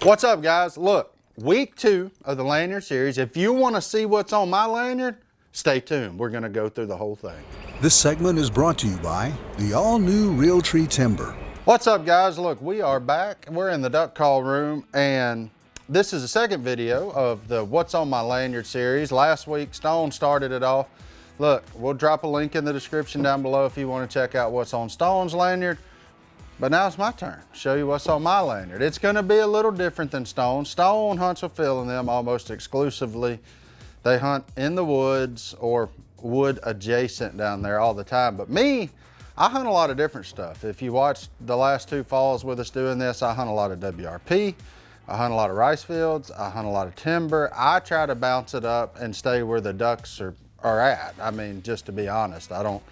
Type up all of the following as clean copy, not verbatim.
What's up, guys? Look, week 2 of the lanyard series. If you want to see what's on my lanyard, stay tuned. We're going to go through the whole thing. This segment is brought to you by the all-new Realtree Timber. What's up, guys? Look, we are back. We're in the duck call room, and this is the second video of the What's on My Lanyard series. Last week, Stone started it off. Look, we'll drop a link in the description down below if you want to check out what's on Stone's lanyard. But now it's my turn to show you what's on my lanyard. It's going to be a little different than Stone. Stone hunts with Phil and them almost exclusively. They hunt in the woods or wood adjacent down there all the time. But me, I hunt a lot of different stuff. If you watched the last 2 falls with us doing this, I hunt a lot of WRP. I hunt a lot of rice fields. I hunt a lot of timber. I try to bounce it up and stay where the ducks are at. I mean, just to be honest, I don't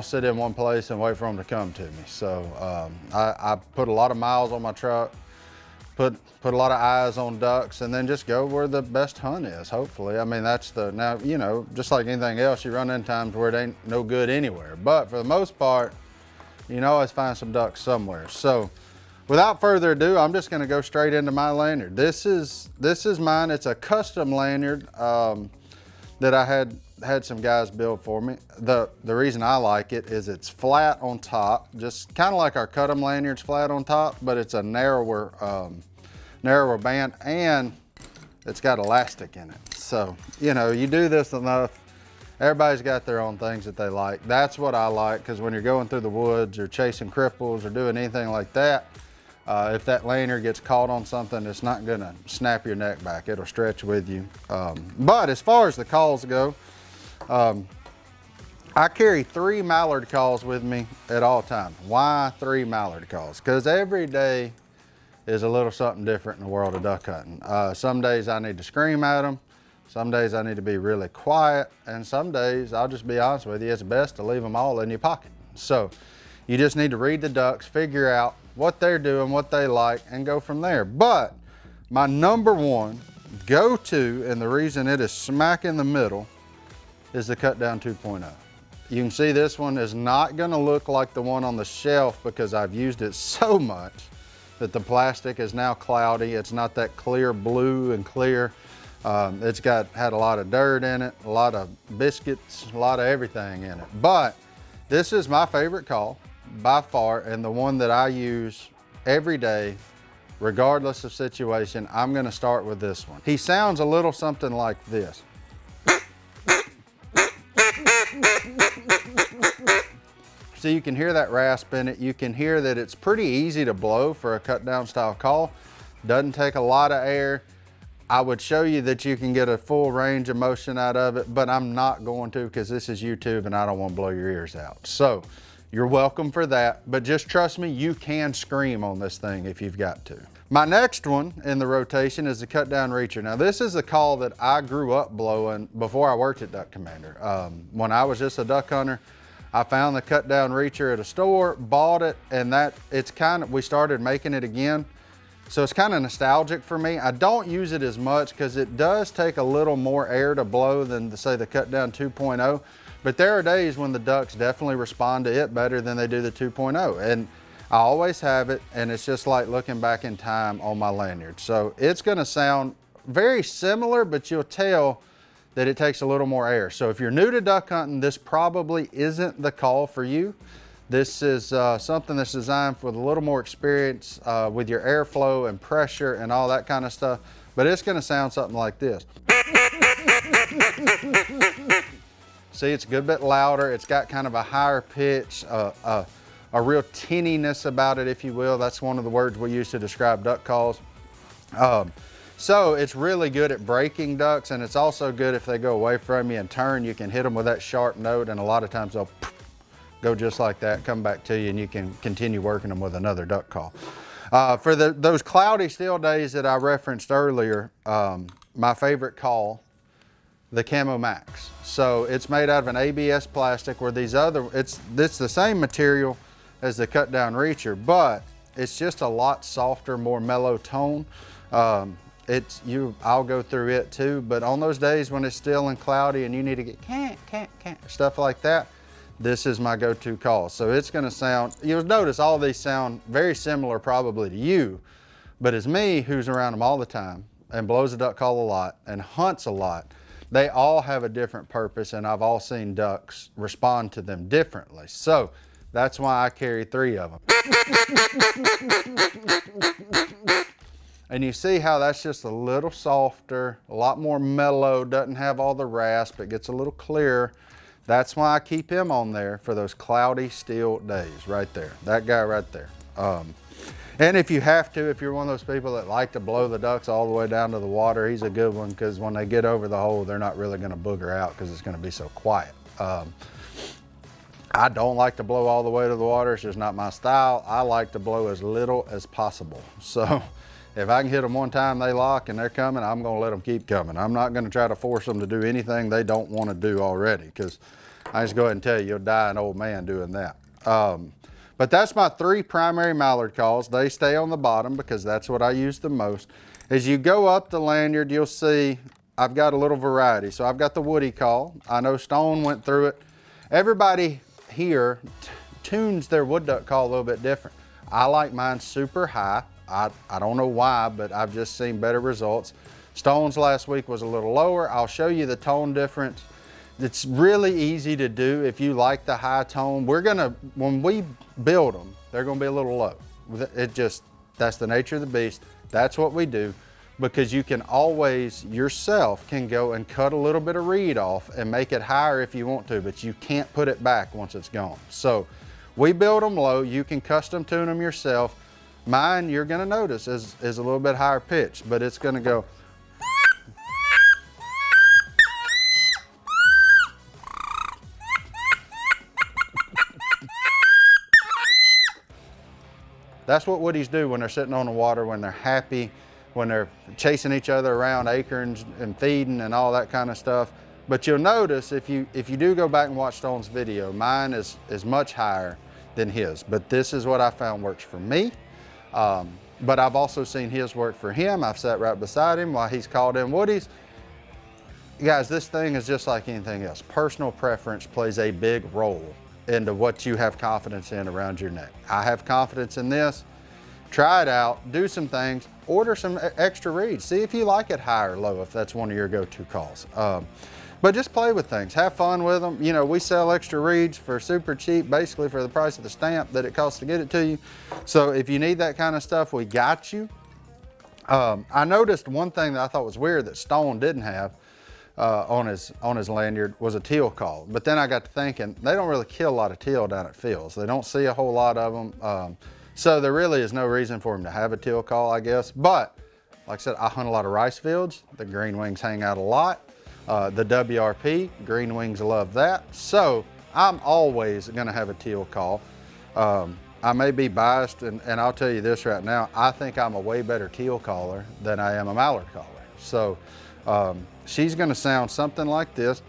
sit in one place and wait for them to come to me. So I put a lot of miles on my truck, put a lot of eyes on ducks, and then just go where the best hunt is, hopefully. I mean, now, you know, just like anything else, you run into times where it ain't no good anywhere. But for the most part, you can always find some ducks somewhere. So without further ado, I'm just gonna go straight into my lanyard. This is mine. It's a custom lanyard that I had some guys build for me. The reason I like it is it's flat on top, just kind of like our Cutdown lanyards flat on top, but it's a narrower band, and it's got elastic in it. So, you know, you do this enough, everybody's got their own things that they like. That's what I like, because when you're going through the woods or chasing cripples or doing anything like that, if that lanyard gets caught on something, it's not gonna snap your neck back. It'll stretch with you. But as far as the calls go, I carry 3 mallard calls with me at all times. Why 3 mallard calls? Because every day is a little something different in the world of duck hunting. Some days I need to scream at them. Some days I need to be really quiet. And some days, I'll just be honest with you, it's best to leave them all in your pocket. So you just need to read the ducks, figure out what they're doing, what they like, and go from there. But my number one go-to, and the reason it is smack in the middle, is the Cutdown 2.0. You can see this one is not gonna look like the one on the shelf because I've used it so much that the plastic is now cloudy. It's not that clear blue and clear. It's had a lot of dirt in it, a lot of biscuits, a lot of everything in it. But this is my favorite call by far, and the one that I use every day, regardless of situation. I'm gonna start with this one. He sounds a little something like this. So you can hear that rasp in it. You can hear that it's pretty easy to blow for a cut down style call. Doesn't take a lot of air. I would show you that you can get a full range of motion out of it, but I'm not going to, because this is YouTube and I don't want to blow your ears out. So you're welcome for that, but just trust me, you can scream on this thing if you've got to. My next one in the rotation is the Cutdown Reacher. Now this is a call that I grew up blowing before I worked at Duck Commander. When I was just a duck hunter, I found the Cutdown Reacher at a store, bought it, and we started making it again. So it's kind of nostalgic for me. I don't use it as much because it does take a little more air to blow than say the Cutdown 2.0. But there are days when the ducks definitely respond to it better than they do the 2.0. And I always have it, and it's just like looking back in time on my lanyard. So it's gonna sound very similar, but you'll tell that it takes a little more air. So if you're new to duck hunting, this probably isn't the call for you. This is something that's designed for a little more experience with your airflow and pressure and all that kind of stuff. But it's gonna sound something like this. See, it's a good bit louder. It's got kind of a higher pitch, a real tinniness about it, if you will. That's one of the words we use to describe duck calls. So it's really good at breaking ducks, and it's also good if they go away from you and turn, you can hit them with that sharp note, and a lot of times they'll go just like that, come back to you, and you can continue working them with another duck call. For those cloudy still days that I referenced earlier, my favorite call, the Camo Max. So it's made out of an ABS plastic, where it's the same material as the Cutdown Reacher, but it's just a lot softer, more mellow tone. I'll go through it too, but on those days when it's still and cloudy and you need to get can't, stuff like that, this is my go-to call. So it's gonna sound, you'll notice all these sound very similar probably to you, But as me, who's around them all the time and blows a duck call a lot and hunts a lot, they all have a different purpose, and I've all seen ducks respond to them differently. So that's why I carry 3 of them. And you see how that's just a little softer, a lot more mellow, doesn't have all the rasp, it gets a little clearer. That's why I keep him on there for those cloudy, still days, right there. That guy right there. And if you have to, if you're one of those people that like to blow the ducks all the way down to the water, he's a good one, because when they get over the hole, they're not really gonna booger out because it's gonna be so quiet. I don't like to blow all the way to the water. It's just not my style. I like to blow as little as possible. So if I can hit them one time, they lock and they're coming, I'm gonna let them keep coming. I'm not gonna try to force them to do anything they don't wanna do already, because I just go ahead and tell you, you'll die an old man doing that. But that's my 3 primary mallard calls. They stay on the bottom because that's what I use the most. As you go up the lanyard, you'll see I've got a little variety. So I've got the Woodie call. I know Stone went through it. Everybody here tunes their wood duck call a little bit different. I like mine super high. I don't know why, but I've just seen better results. Stone's last week was a little lower. I'll show you the tone difference. It's really easy to do if you like the high tone. When we build them, they're gonna be a little low. That's the nature of the beast. That's what we do, because you can always, yourself, can go and cut a little bit of reed off and make it higher if you want to, but you can't put it back once it's gone. So we build them low. You can custom tune them yourself. Mine, you're gonna notice, is a little bit higher pitched, but it's gonna go. That's what woodies do when they're sitting on the water, when they're happy, when they're chasing each other around acorns and feeding and all that kind of stuff. But you'll notice if you do go back and watch Stone's video, mine is much higher than his. But this is what I found works for me. But I've also seen his work for him. I've sat right beside him while he's called in woodies. Guys, this thing is just like anything else. Personal preference plays a big role into what you have confidence in around your neck. I have confidence in this. Try it out, do some things, order some extra reeds. See if you like it high or low, if that's one of your go-to calls. But just play with things, have fun with them. You know, we sell extra reeds for super cheap, basically for the price of the stamp that it costs to get it to you. So if you need that kind of stuff, we got you. I noticed one thing that I thought was weird that Stone didn't have on his lanyard was a teal call. But then I got to thinking, they don't really kill a lot of teal down at fields. They don't see a whole lot of them. So there really is no reason for him to have a teal call, I guess. But like I said, I hunt a lot of rice fields. The green wings hang out a lot. The WRP, green wings love that. So I'm always gonna have a teal call. I may be biased, and I'll tell you this right now, I think I'm a way better teal caller than I am a mallard caller. So she's gonna sound something like this.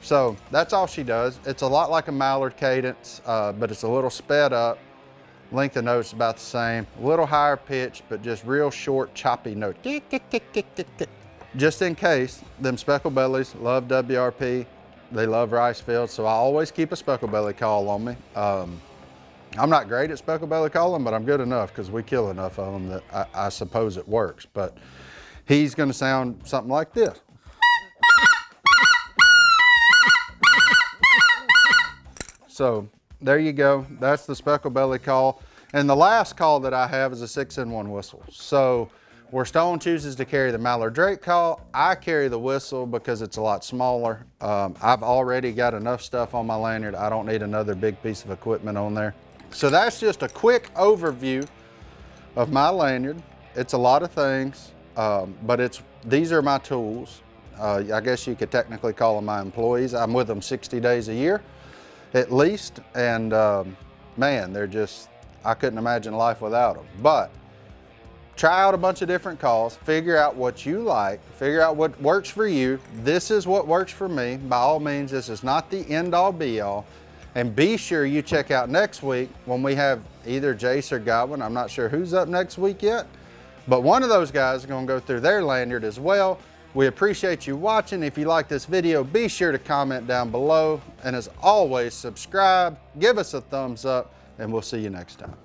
So that's all she does. It's a lot like a mallard cadence, but it's a little sped up. Length of notes about the same. A little higher pitch, but just real short, choppy note. Just in case, them specklebellies love WRP. They love rice fields, so I always keep a specklebelly call on me. I'm not great at specklebelly calling, but I'm good enough because we kill enough of them that I suppose it works. But he's gonna sound something like this. So there you go, that's the specklebelly call. And the last call that I have is a 6-in-1 whistle. So where Stone chooses to carry the mallard drake call, I carry the whistle because it's a lot smaller. I've already got enough stuff on my lanyard. I don't need another big piece of equipment on there. So that's just a quick overview of my lanyard. It's a lot of things, but these are my tools. I guess you could technically call them my employees. I'm with them 60 days a year at least, and man, they're just, I couldn't imagine life without them. But try out a bunch of different calls, figure out what you like, figure out what works for you. This is what works for me. By all means, this is not the end all be all. And be sure you check out next week when we have either Jace or Godwin. I'm not sure who's up next week yet, but one of those guys is gonna go through their lanyard as well. We appreciate you watching. If you like this video, be sure to comment down below. And as always, subscribe, give us a thumbs up, and we'll see you next time.